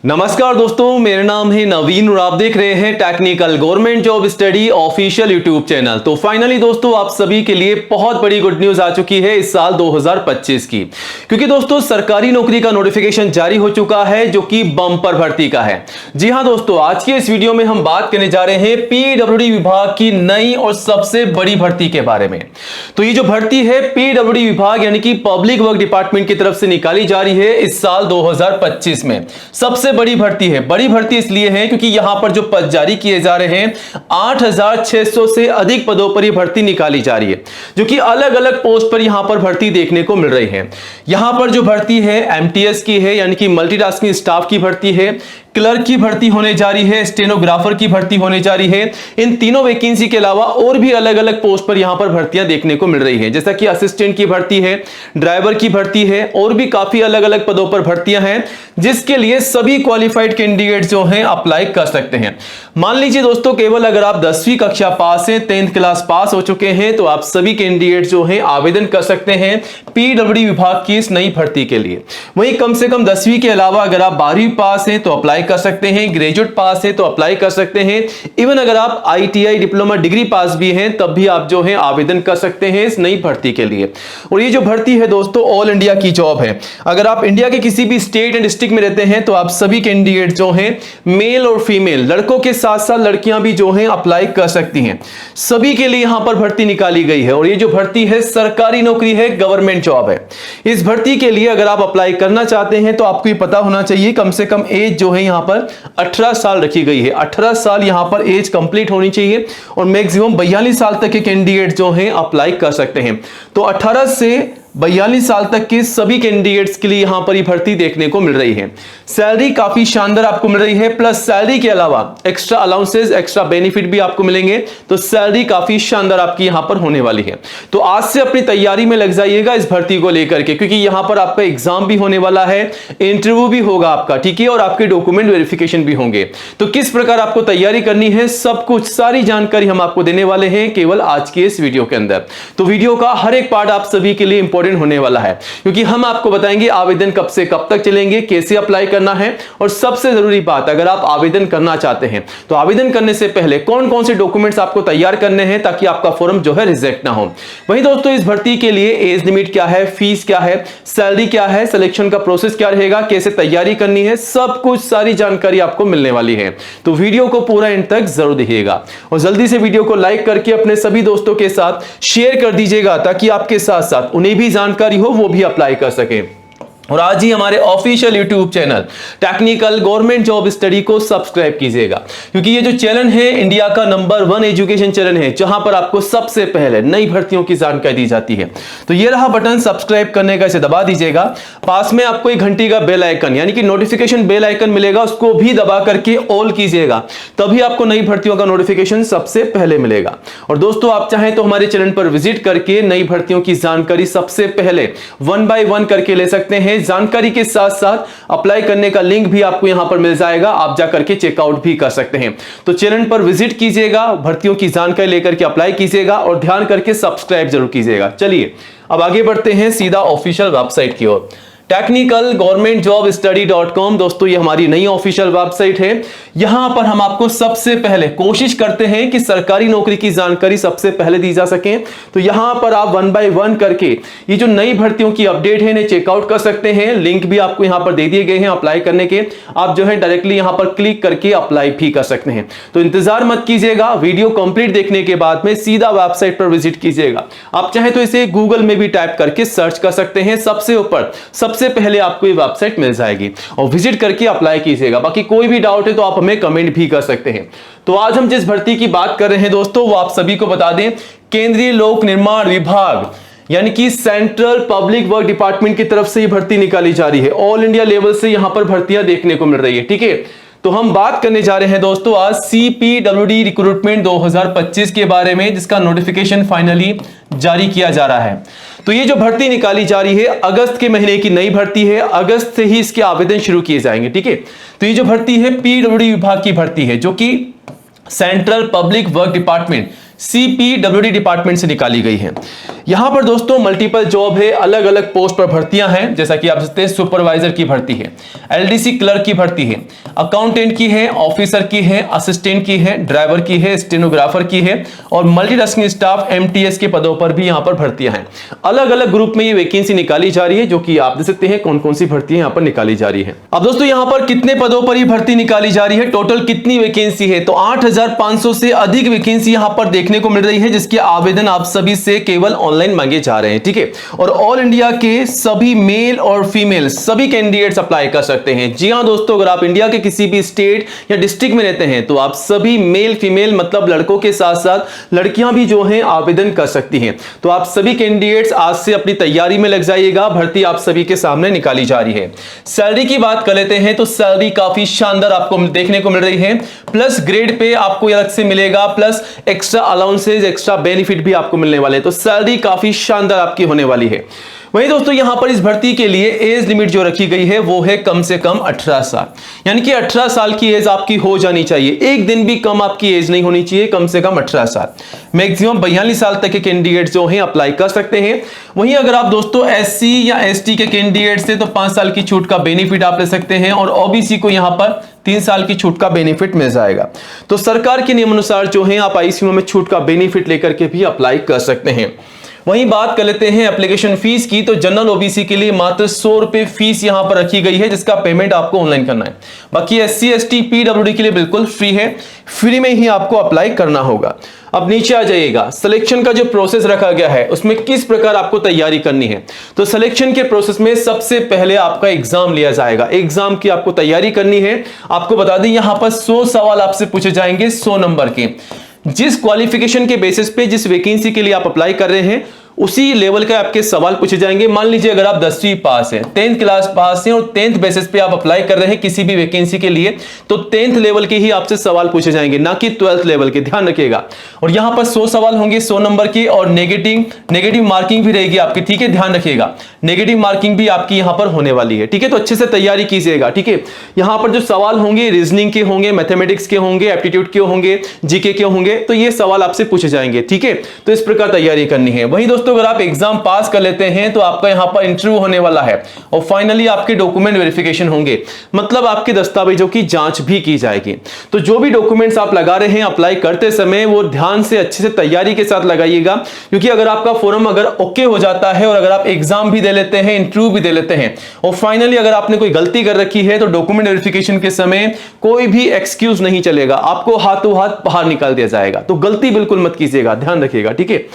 नमस्कार दोस्तों, मेरा नाम है नवीन और आप देख रहे हैं technical government job study official YouTube channel. तो फाइनली दोस्तों आप सभी के लिए बहुत बड़ी गुड न्यूज आ चुकी है इस साल 2025 की, क्योंकि दोस्तों सरकारी नौकरी का नोटिफिकेशन जारी हो चुका है जो कि बम्पर भर्ती का है। जी हां दोस्तों, आज के इस वीडियो में हम बात करने जा रहे हैं पीडब्ल्यूडी विभाग की नई और सबसे बड़ी भर्ती के बारे में। तो ये जो भर्ती है पीडब्ल्यूडी विभाग यानी कि पब्लिक वर्क डिपार्टमेंट की तरफ से निकाली जा रही है इस साल 2025 में। सबसे बड़ी भर्ती है। बड़ी भर्ती इसलिए है क्योंकि यहां पर जो पद जारी किए जा रहे हैं 8600 से अधिक पदों पर यह भर्ती निकाली जा रही है, जो कि अलग अलग पोस्ट पर यहां पर भर्ती देखने को मिल रही है। यहां पर जो भर्ती है एमटीएस की है, यानी कि मल्टीटास्किंग स्टाफ की भर्ती है, क्लर्क की भर्ती होने जा रही है, स्टेनोग्राफर की भर्ती होने जा रही है। इन तीनों वैकेंसी के अलावा और भी अलग अलग पोस्ट पर यहां पर भर्तियां देखने को मिल रही है, जैसा कि असिस्टेंट की भर्ती है, ड्राइवर की भर्ती है और भी काफी अलग अलग पदों पर भर्तियां हैं, जिसके लिए सभी क्वालिफाइड कैंडिडेट जो हैं अप्लाई कर सकते हैं। मान लीजिए दोस्तों, केवल अगर आप 10वीं कक्षा पास हैं, 10th क्लास पास हो चुके हैं, तो आप सभी कैंडिडेट जो हैं आवेदन कर सकते हैं पीडब्ल्यूडी विभाग की इस नई भर्ती के लिए। वहीं कम से कम 10वीं के अलावा अगर आप 12वीं पास हैं तो अप्लाई कर सकते हैं, ग्रेजुएट पास है तो अप्लाई कर सकते हैं, इवन अगर आप आईटीआई डिप्लोमा डिग्री पास भी हैं तब भी आप जो है आवेदन कर सकते हैं इस नई भर्ती के लिए। और ये जो भर्ती है दोस्तों ऑल इंडिया की जॉब है। अगर आप इंडिया के किसी भी स्टेट एंड डिस्ट्रिक्ट में रहते हैं तो आप सभी कैंडिडेट जो हैं मेल और फीमेल, लड़कों के साथ साथ लड़कियां भी जो हैं अप्लाई कर सकती हैं। सभी के लिए यहां पर भर्ती निकाली गई है और ये जो भर्ती है सरकारी नौकरी है, गवर्नमेंट जॉब है। इस भर्ती के लिए अगर आप अप्लाई करना चाहते हैं तो आपको ये पता होना चाहिए कम से कम एज जो है यहां पर 18 साल रखी गई है। 18 साल यहां पर एज कंप्लीट होनी चाहिए और मैक्सिमम 42 साल तक के कैंडिडेट जो हैं अप्लाई कर सकते हैं। तो 18 से 42 साल तक के सभी कैंडिडेट्स के लिए यहां पर ये भर्ती देखने को मिल रही है। सैलरी काफी शानदार आपको मिल रही है, प्लस सैलरी के अलावा एक्स्ट्रा अलाउंसेस, एक्स्ट्रा बेनिफिट भी आपको मिलेंगे। तो सैलरी काफी शानदार आपकी यहां पर होने वाली है। तो आज से अपनी तैयारी में लग जाइएगा इस भर्ती को लेकर के, क्योंकि यहां पर आपका एग्जाम भी होने वाला है, इंटरव्यू भी होगा आपका, ठीक है, और आपके डॉक्यूमेंट वेरिफिकेशन भी होंगे। तो किस प्रकार आपको तैयारी करनी है, सब कुछ सारी जानकारी हम आपको देने वाले हैं केवल आज के इस वीडियो के अंदर। तो वीडियो का हर एक पार्ट आप सभी के लिए इंपॉर्टेंट होने वाला है, क्योंकि हम आपको बताएंगे आवेदन कब से कब तक चलेंगे, कैसे अप्लाई करना है, और सबसे जरूरी बात, अगर आप आवेदन करना चाहते हैं तो आवेदन करने से पहले कौन कौन से डॉक्यूमेंट्स आपको तैयार करने हैं ताकि आपका फॉर्म जो है रिजेक्ट ना हो। वहीं दोस्तों इस भर्ती के लिए एज लिमिट क्या है, फीस क्या है, सैलरी क्या है, सिलेक्शन का प्रोसेस क्या रहेगा, कैसे तैयारी करनी है, सब कुछ सारी जानकारी आपको मिलने वाली है। तो वीडियो को पूरा एंड तक जरूर देखिएगा और जल्दी से वीडियो को लाइक करके अपने सभी दोस्तों के साथ शेयर कर दीजिएगा ताकि आपके साथ साथ उन्हें भी जानकारी हो, वो भी अप्लाई कर सके। और आज ही हमारे official YouTube channel technical government job study को सब्सक्राइब कीजिएगा, क्योंकि ये जो चैनल है इंडिया का नंबर 1 एजुकेशन चैनल है जहां पर आपको सबसे पहले नई भर्तियों की जानकारी दी जाती है। तो ये रहा बटन सब्सक्राइब करने का, इसे दबा दीजिएगा। पास में आपको एक घंटी का बेल आइकन यानी कि नोटिफिकेशन बेल आइकन मिलेगा, उसको भी दबा करके ऑल कीजिएगा, तभी आपको नई भर्तियों का नोटिफिकेशन सबसे पहले मिलेगा। और दोस्तों आप चाहें तो हमारे चैनल पर विजिट करके नई भर्तियों की जानकारी सबसे पहले 1 by 1 करके ले सकते हैं। जानकारी के साथ साथ अप्लाई करने का लिंक भी आपको यहां पर मिल जाएगा, आप जाकर के चेकआउट भी कर सकते हैं। तो चैनल पर विजिट कीजिएगा, भर्तियों की जानकारी लेकर के अप्लाई कीजिएगा और ध्यान करके सब्सक्राइब जरूर कीजिएगा। चलिए अब आगे बढ़ते हैं सीधा ऑफिशियल वेबसाइट की ओर, टेक्निकल गवर्नमेंट जॉब स्टडी.com। दोस्तों ये हमारी नई ऑफिशियल वेबसाइट है। यहां पर हम आपको सबसे पहले कोशिश करते हैं कि सरकारी नौकरी की जानकारी सबसे पहले दी जा सके। तो यहां पर आप 1 by 1 करके ये जो नई भर्तियों की अपडेट है इन्हें चेकआउट कर सकते हैं। लिंक भी आपको यहां पर दे दिए गए हैं अप्लाई करने के, आप जो है डायरेक्टली यहां पर क्लिक करके अप्लाई भी कर सकते हैं। तो इंतजार मत कीजिएगा, वीडियो कंप्लीट देखने के बाद में सीधा वेबसाइट पर विजिट कीजिएगा। आप चाहे तो इसे गूगल में भी टाइप करके सर्च कर सकते हैं, सबसे ऊपर सबसे पहले आपको ये वेबसाइट मिल जाएगी और विजिट करके अप्लाई कीजिएगा। बाकी कोई भी डाउट है तो आप हमें कमेंट भी कर सकते हैं। तो आज हम जिस भर्ती की बात कर रहे हैं दोस्तों वो आप सभी को बता दें, केंद्रीय लोक निर्माण विभाग यानी कि सेंट्रल पब्लिक वर्क डिपार्टमेंट की तरफ से ये भर्ती निकाली जा रही है। ऑल इंडिया लेवल से यहां पर भर्तियां देखने को मिल रही है, ठीक है। तो हम बात करने जा रहे हैं दोस्तों आज सीपीडब्ल्यूडी रिक्रूटमेंट 2025 के बारे में, जिसका नोटिफिकेशन फाइनली जारी किया जा रहा है। तो ये जो भर्ती निकाली जा रही है अगस्त के महीने की नई भर्ती है, अगस्त से ही इसके आवेदन शुरू किए जाएंगे, ठीक है। तो ये जो भर्ती है पीडब्ल्यूडी विभाग की भर्ती है, जो कि central public work department CPWD department से निकाली गई है। यहां पर दोस्तों मल्टीपल जॉब है, अलग अलग पोस्ट पर भर्तियां हैं, जैसा कि आप जानते हैं सुपरवाइजर की भर्ती है, LDC क्लर्क की भर्ती है, अकाउंटेंट की है, ऑफिसर की है, असिस्टेंट की है, ड्राइवर की है, स्टेनोग्राफर की है और मल्टीटास्किंग स्टाफ MTS के पदों पर भी यहां पर भर्तियां हैं। अलग अलग ग्रुप में ये वैकेंसी निकाली जा रही है, जो कि आप देख सकते हैं कौन कौन सी भर्ती यहां पर निकाली जा रही है। अब दोस्तों यहां पर कितने पदों पर ये भर्ती निकाली जा रही है, टोटल कितनी वैकेंसी है, तो 8500 से अधिक वैकेंसी यहां पर देखने को मिल रही है, जिसके आवेदन आप सभी से केवल ऑनलाइन मांगे जा रहे हैं, ठीक है। और ऑल इंडिया के सभी मेल और फीमेल सभी कैंडिडेट्स अप्लाई कर सकते हैं। जी हां दोस्तों, अगर आप इंडिया के किसी भी स्टेट या डिस्ट्रिक्ट में रहते हैं तो आप सभी मेल फीमेल मतलब लड़कों के साथ साथ लड़कियां भी जो हैं आवेदन कर सकती हैं। तो आप सभी कैंडिडेट्स आज से अपनी तैयारी में लग जाइएगा, भर्ती आप सभी के सामने निकाली जा रही है। सैलरी की बात कर लेते हैं तो सैलरी काफी शानदार आपको देखने को मिल रही है, प्लस ग्रेड पे आपको अलग से मिलेगा, plus extra allowances extra benefit भी आपको मिलने वाले हैं। तो सैलरी काफी शानदार आपकी होने वाली है। वहीं दोस्तों यहां पर इस भर्ती के लिए एज लिमिट जो रखी गई है वो है कम से कम 18 साल, यानी कि 18 साल की एज आपकी हो जानी चाहिए, एक दिन भी कम आपकी एज नहीं होनी चाहिए, कम से कम 18 साल। मैक्सिमम 42 साल तक के कैंडिडेट जो हैं अप्लाई कर सकते हैं। वहीं अगर आप दोस्तों SC या ST के कैंडिडेट से तो 5 साल की छूट का बेनिफिट आप ले सकते हैं और OBC को यहां पर 3 साल की छूट का बेनिफिट मिल जाएगा। तो सरकार के नियम अनुसार जो है आप ICU में छूट का बेनिफिट लेकर के भी अप्लाई कर सकते हैं। वहीं बात कर लेते हैं एप्लीकेशन फीस की, तो जनरल OBC के लिए मात्र 100 रुपए फीस यहां पर रखी गई है, जिसका पेमेंट आपको ऑनलाइन करना है। बाकी SC ST PWD के लिए बिल्कुल फ्री है, फ्री में ही आपको अप्लाई करना होगा। अब नीचे आ जाइएगा, सिलेक्शन का जो प्रोसेस रखा गया है उसमें किस प्रकार आपको तैयारी करनी है। तो सिलेक्शन के प्रोसेस में सबसे पहले आपका एग्जाम लिया जाएगा, एग्जाम की आपको तैयारी करनी है। आपको बता दें यहां पर 100 सवाल आपसे पूछे जाएंगे 100 नंबर के। जिस क्वालिफिकेशन के बेसिस पे जिस वैकेंसी के लिए आप अप्लाई कर रहे हैं उसी लेवल का आपके सवाल पूछे जाएंगे। मान लीजिए अगर आप 10वीं पास हैं, 10th क्लास पास हैं और 10th बेसिस पे आप अप्लाई कर रहे हैं किसी भी वैकेंसी के लिए, तो 10th लेवल के ही आपसे सवाल पूछे जाएंगे, ना कि 12th लेवल के, ध्यान रखिएगा। और यहां पर 100 सवाल होंगे 100 नंबर के और नेगेटिव मार्किंग भी रहेगी आपकी, ठीक है, ध्यान रखिएगा। नेगेटिव मार्किंग भी आपकी यहां पर होने वाली है, ठीक है। तो अच्छे से तैयारी कीजिएगा, ठीक है। यहां पर जो सवाल होंगे रीजनिंग के होंगे, मैथमेटिक्स के होंगे, एप्टीट्यूड के होंगे, जीके के होंगे, तो ये सवाल आपसे पूछे जाएंगे, ठीक है। तो इस प्रकार तैयारी करनी है। वहीं दोस्तों अगर आप एग्जाम पास कर लेते हैं तो आपका यहां पर इंटरव्यू होने वाला है और फाइनली आपके डॉक्यूमेंट वेरिफिकेशन होंगे, मतलब आपके दस्तावेजों की जांच भी की जाएगी। तो जो भी डॉक्यूमेंट्स आप लगा रहे हैं अप्लाई करते समय वो ध्यान से अच्छे से तैयारी के साथ लगाइएगा, क्योंकि अगर आपका फॉर्म अगर ओके हो जाता है और अगर आप एग्जाम भी दे लेते हैं, इंटरव्यू भी दे लेते हैं और फाइनली अगर आपने कोई गलती कर रखी है तो डॉक्यूमेंट वेरिफिकेशन के समय कोई भी एक्सक्यूज नहीं चलेगा, आपको हाथों हाथ बाहर निकाल दिया जाएगा। तो गलती बिल्कुल मत कीजिएगा, ध्यान रखिएगा, ठीक है।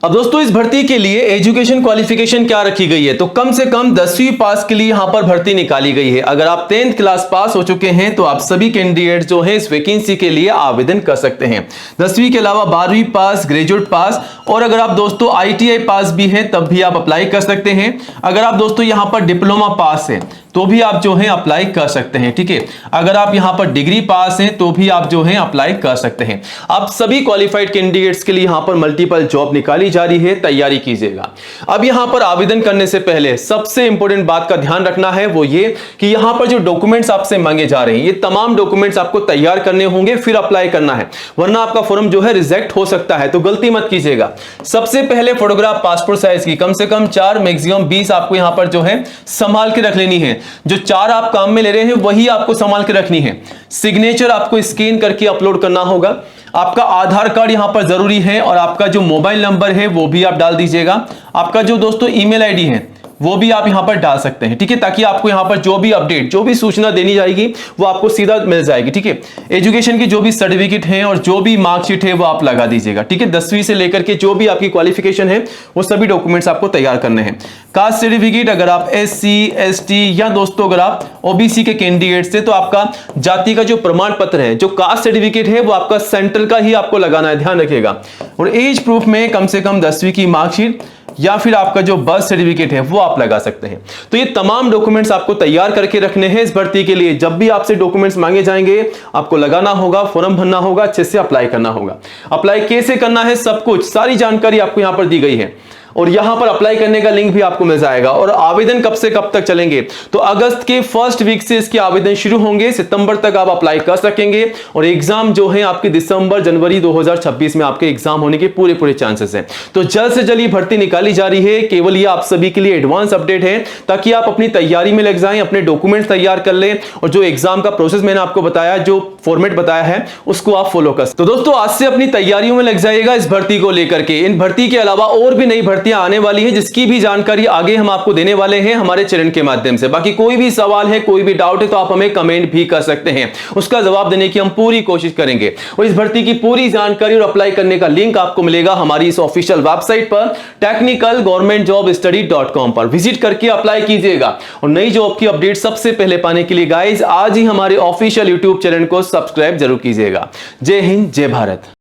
अब दोस्तों इस भर्ती के लिए एजुकेशन क्वालिफिकेशन क्या रखी गई है, तो कम से कम 10वीं पास के लिए यहां पर भर्ती निकाली गई है। अगर आप 10th क्लास पास हो चुके हैं तो आप सभी कैंडिडेट जो है इस वैकेंसी के लिए आवेदन कर सकते हैं। 10वीं के अलावा 12वीं पास, ग्रेजुएट पास और अगर आप दोस्तों ITI पास भी हैं तब भी आप अप्लाई कर सकते हैं। अगर आप दोस्तों यहां पर डिप्लोमा पास है तो भी आप जो है अप्लाई कर सकते हैं, ठीक है। अगर आप यहां पर डिग्री पास हैं तो भी आप जो है अप्लाई कर सकते हैं। आप सभी क्वालिफाइड कैंडिडेट्स के लिए यहां पर मल्टीपल जॉब निकाली जा रही है, तैयारी कीजिएगा। अब यहां पर आवेदन करने से पहले सबसे इंपॉर्टेंट बात का ध्यान रखना है वो ये कि यहां पर जो डॉक्यूमेंट्स आपसे मांगे जा रहे हैं ये तमाम डॉक्यूमेंट्स आपको तैयार करने होंगे, फिर अप्लाई करना है, वरना आपका फॉर्म जो है रिजेक्ट हो सकता है। तो गलती मत कीजिएगा। सबसे पहले फोटोग्राफ पासपोर्ट साइज की कम से कम 4 मैक्सिमम 20 आपको यहां पर जो है संभाल के रख लेनी है। जो 4 आप काम में ले रहे हैं वही आपको संभाल के रखनी है। सिग्नेचर आपको स्कैन करके अपलोड करना होगा। आपका आधार कार्ड यहां पर जरूरी है और आपका जो मोबाइल नंबर है वो भी आप डाल दीजिएगा। आपका जो दोस्तों ईमेल आईडी है वो भी आप यहां पर डाल सकते हैं, ठीक है, ताकि आपको यहां पर जो भी अपडेट जो भी सूचना देनी जाएगी वो आपको सीधा मिल जाएगी, ठीक है। एजुकेशन की जो भी सर्टिफिकेट है और जो भी मार्कशीट है वो आप लगा दीजिएगा, ठीक है। 10वीं से लेकर के जो भी आपकी क्वालिफिकेशन है वो सभी डॉक्यूमेंट्स आपको तैयार करने हैं। कास्ट सर्टिफिकेट अगर आप SC ST या दोस्तों अगर आप OBC के कैंडिडेट थे तो आपका जाति का जो प्रमाण पत्र है, जो कास्ट सर्टिफिकेट है वो आपका सेंट्रल का ही आपको लगाना है, ध्यान रखिएगा। और एज प्रूफ में कम से कम 10वीं की मार्कशीट या फिर आपका जो बर्थ सर्टिफिकेट है वो आप लगा सकते हैं। तो ये तमाम डॉक्यूमेंट्स आपको तैयार करके रखने हैं इस भर्ती के लिए। जब भी आपसे डॉक्यूमेंट्स मांगे जाएंगे आपको लगाना होगा, फॉर्म भरना होगा, अच्छे से अप्लाई करना होगा। अप्लाई कैसे करना है सब कुछ सारी जानकारी आपको यहां पर दी गई है। और यहां पर अप्लाई करने का लिंक भी आपको मिल जाएगा। और आवेदन कब से कब तक चलेंगे, तो अगस्त के फर्स्ट वीक से इसके आवेदन शुरू होंगे, सितंबर तक आप अप्लाई कर सकेंगे और एग्जाम जो है आपके दिसंबर जनवरी 2026 में आपके एग्जाम होने के पूरे चांसेस हैं। तो जल्द से जल्द ये भर्ती निकाली जा रही है, केवल ये आप सभी के लिए एडवांस अपडेट है ताकि आप अपनी तैयारी में लग जाएं, अपने डॉक्यूमेंट्स तैयार कर लें और जो एग्जाम का प्रोसेस मैंने आपको बताया, जो फॉर्मेट बताया है उसको आप फॉलो कर। तो दोस्तों आज से अपनी तैयारियों में लग जाएगा इस भर्ती को लेकर के। इन भर्ती के अलावा और भी नई भर्तियां आने वाली हैं जिसकी भी जानकारी आगे हम आपको देने वाले हैं हमारे चैनल के माध्यम से। बाकी कोई भी सवाल है, कोई भी डाउट है तो आप हमें कमेंट भी कर सकते हैं, उसका जवाब देने की हम पूरी कोशिश करेंगे। और इस भर्ती की पूरी जानकारी और अप्लाई करने का लिंक आपको मिलेगा हमारी इस ऑफिशियल वेबसाइट पर technicalgovernmentjobstudy.com पर विजिट करके अप्लाई कीजिएगा। और नई जॉब की अपडेट सबसे पहले पाने के लिए गाइस आज ही हमारे ऑफिशियल यूट्यूब चैनल को सब्सक्राइब जरूर कीजिएगा। जय हिंद, जय भारत।